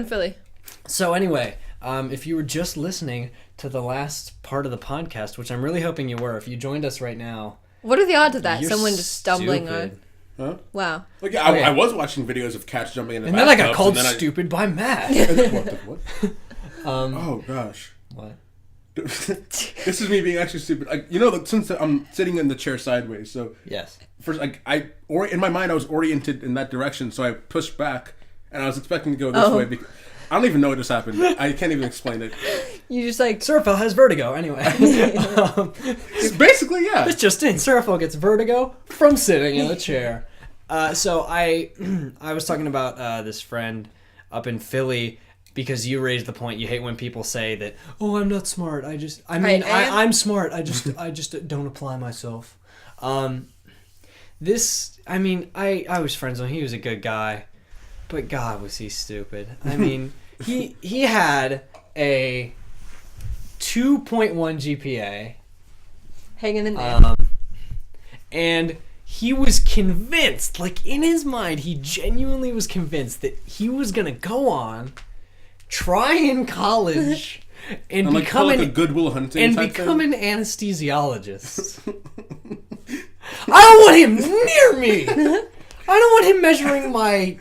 In Philly. So anyway, if you were just listening to the last part of the podcast, which I'm really hoping you were, if you joined us right now. What are the odds of that? You're Someone just stumbling stupid. on. Huh? Wow. Like, I was watching videos of cats jumping in the And then I got bathtubs, called and then stupid by Matt. What? Oh gosh. What? This is me being actually stupid. Like, since I'm sitting in the chair sideways, so Yes. first, in my mind I was oriented in that direction, so I pushed back, and I was expecting to go this way. Because I don't even know what just happened. I can't even explain it. You just like... Serafel has vertigo, anyway. Basically, yeah. It's just in. Serafel gets vertigo from sitting in a chair. So I was talking about this friend up in Philly because you raised the point. You hate when people say that, oh, I'm not smart. I'm smart. I just don't apply myself. I was friends with him. He was a good guy, but God, was he stupid. I mean, he had a 2.1 GPA. Hanging in there. And he was convinced, like in his mind, he genuinely was convinced that he was going to go on, try in college, and become a Goodwill Hunting an anesthesiologist. I don't want him near me. I don't want him measuring my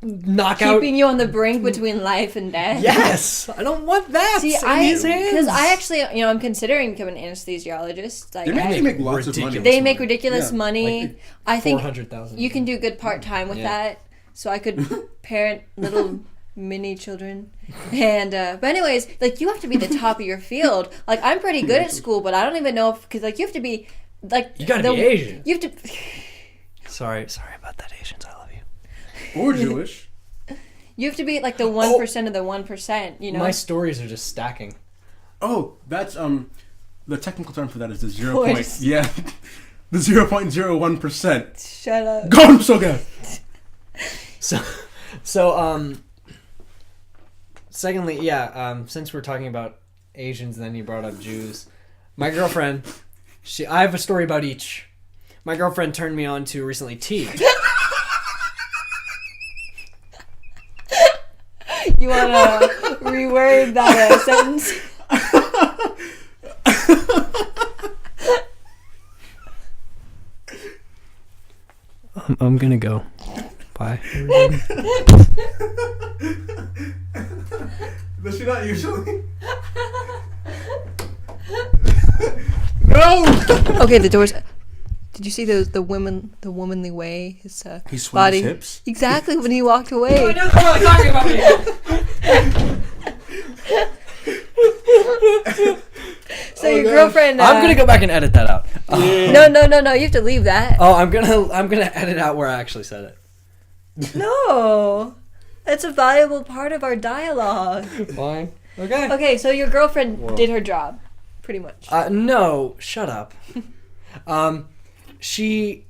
knockout. Keeping you on the brink between life and death. Yes, I don't want that in his hands. Because I actually, I'm considering becoming an anesthesiologist. Like, they make lots of money. They make ridiculous money. Like I think 400,000. you can do good part-time with that. So I could parent little mini children. And but anyways, like, you have to be the top of your field. Like, I'm pretty good at school, but I don't even know if, because like, you have to be like, you gotta be Asian. You have to. Sorry about that, Asians. I love you. Or Jewish. You have to be like the 1% of the 1%. You know. My stories are just stacking. Oh, that's the technical term for that is the 0. Yeah, the 0.01%. Shut up. God, I'm so good. So, secondly, since we're talking about Asians, then you brought up Jews. My girlfriend, I have a story about each. My girlfriend turned me on to recently tea. You want to reword that sentence? I'm gonna go. Bye. Does she not usually? No! Okay, the doors. Did you see the womanly way his he swung body? his hips? Exactly, when he walked away. No, don't talking about me. So your girlfriend. I'm gonna go back and edit that out. No. You have to leave that. Oh, I'm gonna edit out where I actually said it. No, that's a valuable part of our dialogue. Fine. Okay. Okay, so your girlfriend did her job, pretty much. No, shut up. She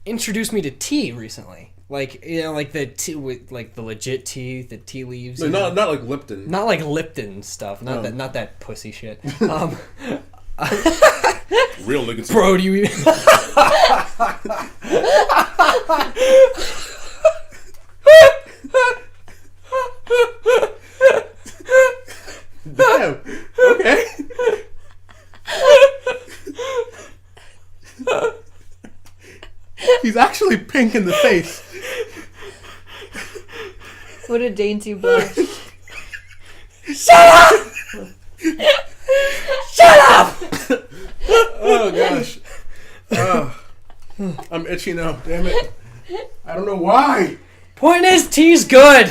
introduced me to tea recently. Like, like the tea with like the legit tea, the tea leaves. No, not like Lipton. Not like Lipton stuff. Not that pussy shit. Real niggas. Bro, do you even... Damn. Okay. He's actually pink in the face. What a dainty blush. Shut up! Shut up! Oh gosh. I'm itchy now. Damn it. I don't know why. Point is, tea's good.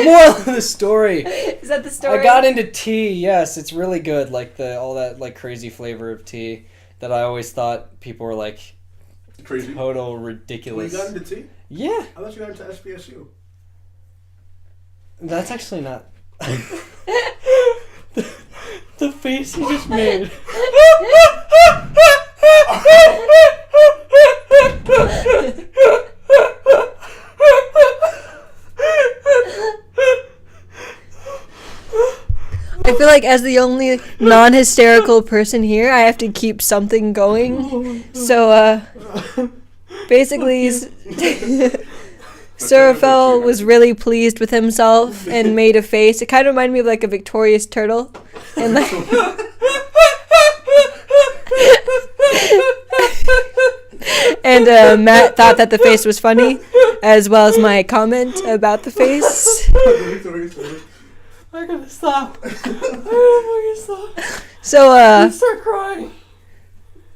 Moral of the story. Is that the story? I got into tea. Yes, it's really good. Like all that like crazy flavor of tea that I always thought people were like crazy, total ridiculous. You got into tea? Yeah. I thought you got into SPSU. That's actually not. the face he just made. I feel like as the only non-hysterical person here, I have to keep something going. So, basically, Seraphel was really pleased with himself and made a face. It kind of reminded me of like a victorious turtle. And like and Matt thought that the face was funny, as well as my comment about the face. I gotta stop. I gotta stop. So I start crying.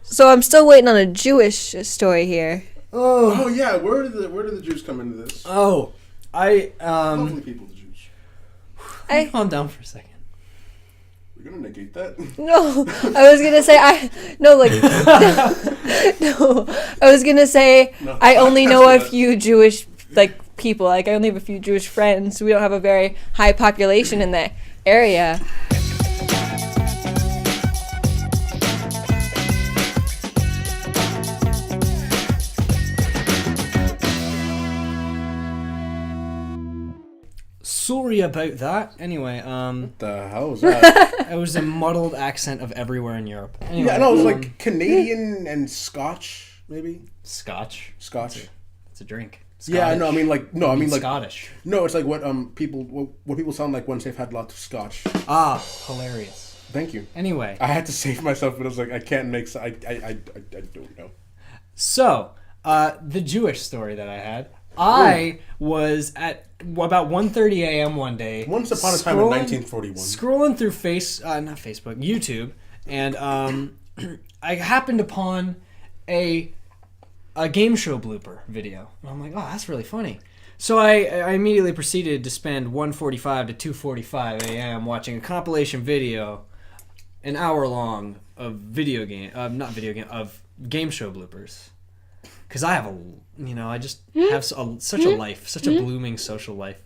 So I'm still waiting on a Jewish story here. Oh yeah, where do the Jews come into this? Oh, Lovely people, the Jews. Calm down for a second. We're gonna negate that. No, I was gonna say I was gonna say I only know a few Jewish people. Like I only have a few Jewish friends. We don't have a very high population in that area. Sorry about that. Anyway, What the hell was that? it was a muddled accent of everywhere in Europe. Anyway, Yeah, no, it was like Canadian and Scotch, maybe. Scotch. Scotch. It's a drink. Yeah, no, I mean like Scottish. No, it's like what people sound like once they've had lots of Scotch. Ah, hilarious. Thank you. Anyway, I had to save myself, but I was like, I can't make. I don't know. so the Jewish story that I had. I was at about 1:30 a.m. one day. Once upon a time in 1941. Scrolling through not Facebook, YouTube, and I happened upon a game show blooper video. And I'm like, oh, that's really funny. So I immediately proceeded to spend 1:45 to 2:45 a.m. watching a compilation video, an hour long of game show bloopers. Because I have I just have such a life, such a blooming social life.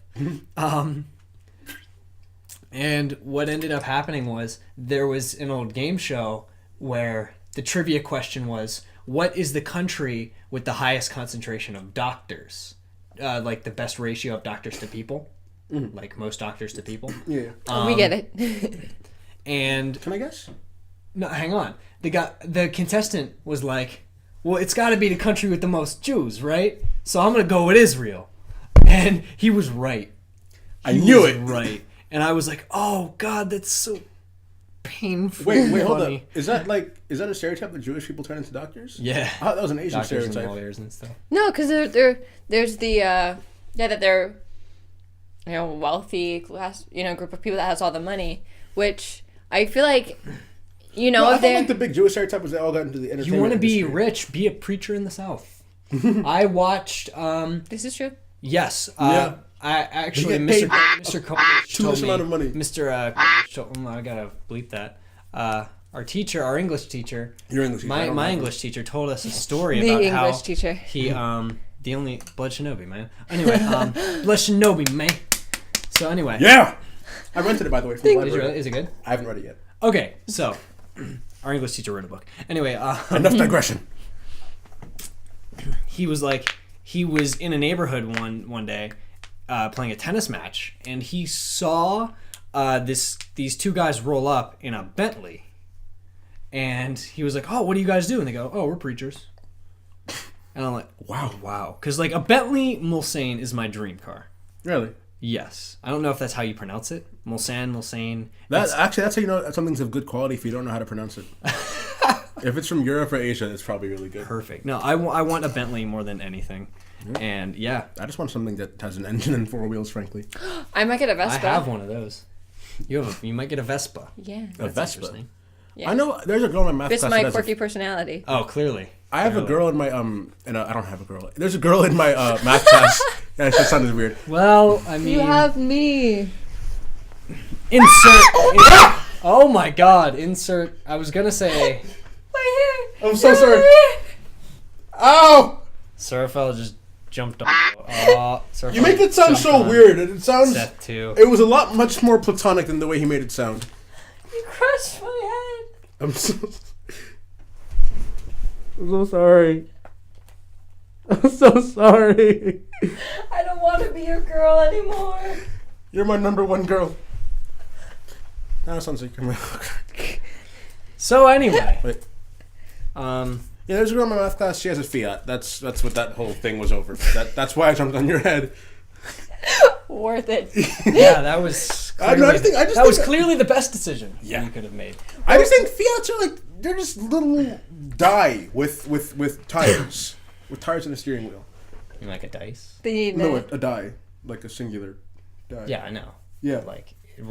And what ended up happening was there was an old game show where the trivia question was, what is the country with the highest concentration of doctors? Like the best ratio of doctors to people? Like most doctors to people? Yeah. We get it. And Can I guess? no, hang on. The contestant was like, well, it's got to be the country with the most Jews, right? So I'm going to go with Israel. And he was right. I knew it. Right. And I was like, oh, God, that's so painful. Wait, hold up. Is that a stereotype that Jewish people turn into doctors? Yeah. I thought that was an Asian Doctors stereotype. and lawyers and stuff. No, because there's the that they're wealthy class group of people that has all the money, which I feel like I thought like the big Jewish stereotype was they all got into the entertainment. You want to be industry. rich, be a preacher in the South. I watched. This is true. Yes. Yeah. I actually, They get Mr. Coach too told much me. amount of money. Mr. I gotta bleep that. Our English teacher. Your English teacher. My English teacher told us a story The about how English teacher. he the only Blood Shinobi, man. Anyway, Blood Shinobi, man. So anyway. Yeah. I rented it, by the way, from the Did you library. really? Is it good? I haven't read it yet. Okay, so our English teacher wrote a book. Anyway, Enough digression. he was in a neighborhood one day playing a tennis match, and he saw these two guys roll up in a Bentley, and he was like, oh, what do you guys do? And they go, oh, we're preachers. And I'm like, wow, because like a Bentley Mulsanne is my dream car. Really? Yes. I don't know if that's how you pronounce it. Mulsanne. That's how you know something's of good quality if you don't know how to pronounce it. If it's from Europe or Asia, it's probably really good. Perfect. No, I want a Bentley more than anything. And yeah. I just want something that has an engine and four wheels, frankly. I might get a Vespa. I have one of those. You might get a Vespa. Yeah. A Vespa? Yeah. I know there's a girl in my math Fits class my that has quirky personality. Oh, clearly. I have a girl in my and I don't have a girl. There's a girl in my math class. Yeah, that sounded weird. Well, I mean, You have me. insert. Oh my God! Insert. I was gonna say. My hair. I'm so sorry. Ow! Seraphel just jumped up. You make it sound so weird. It sounds. Seth too. It was much more platonic than the way he made it sound. You crushed my head. I'm so sorry. I'm so sorry. I don't want to be your girl anymore. You're my number one girl. That sounds like you're my. So anyway, Wait. Yeah, there's a girl in my math class. She has a Fiat. That's what that whole thing was over. That's why I jumped on your head. Worth it. Yeah, that was clearly the best decision you could have made. I just think Fiats are like they're just little die with tires, with tires and a steering wheel. You like a dice? No, a die, like a singular die. Yeah, I know. Yeah, like in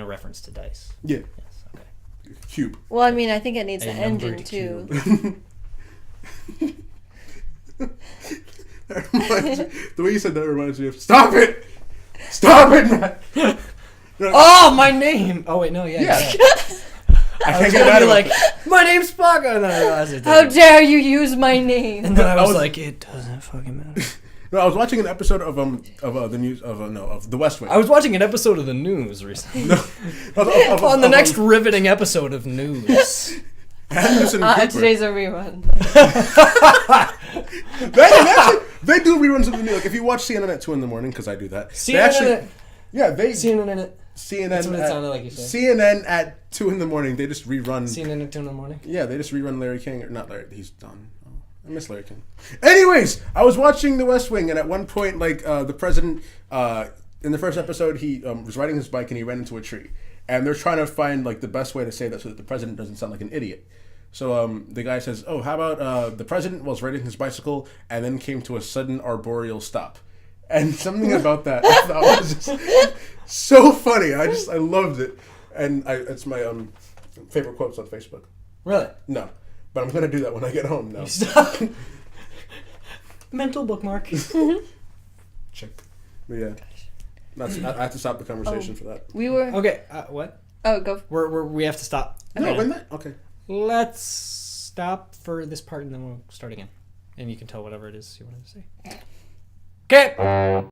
a reference to dice. Yeah. Yes. Okay. Cube. Well, I mean, I think it needs an engine too. The way you said that reminds me of Stop it, Matt. Oh, my name. Oh wait, no, yeah. I can't get out of like my name's Spock, and then I realized it. How dare you use my name? And then I was like, it doesn't fucking matter. No, I was watching an episode of the news of The West Wing. I was watching an episode of the news recently. On the next riveting episode of News. Today's a rerun. They do reruns of the news. Like if you watch CNN at 2 a.m, because I do that. CNN. CNN That's what it sounded like you said. CNN at 2 a.m. They just rerun. CNN at 2 a.m. Yeah, they just rerun Larry King or not Larry. He's done. Oh, I miss Larry King. Anyways, I was watching The West Wing, and at one point, like the president, in the first episode, he was riding his bike and he ran into a tree, and they're trying to find like the best way to say that so that the president doesn't sound like an idiot. So the guy says, "Oh, how about the president was riding his bicycle and then came to a sudden arboreal stop." And something about that I thought was just so funny. I loved it, and it's my favorite quotes on Facebook. Really? No, but I'm gonna do that when I get home now. Mental bookmark. Check. But yeah, I have to stop the conversation for that. We were okay. What? Oh, go. We have to stop. No, when that? Okay. Let's stop for this part and then we'll start again. And you can tell whatever it is you wanted to say. Okay.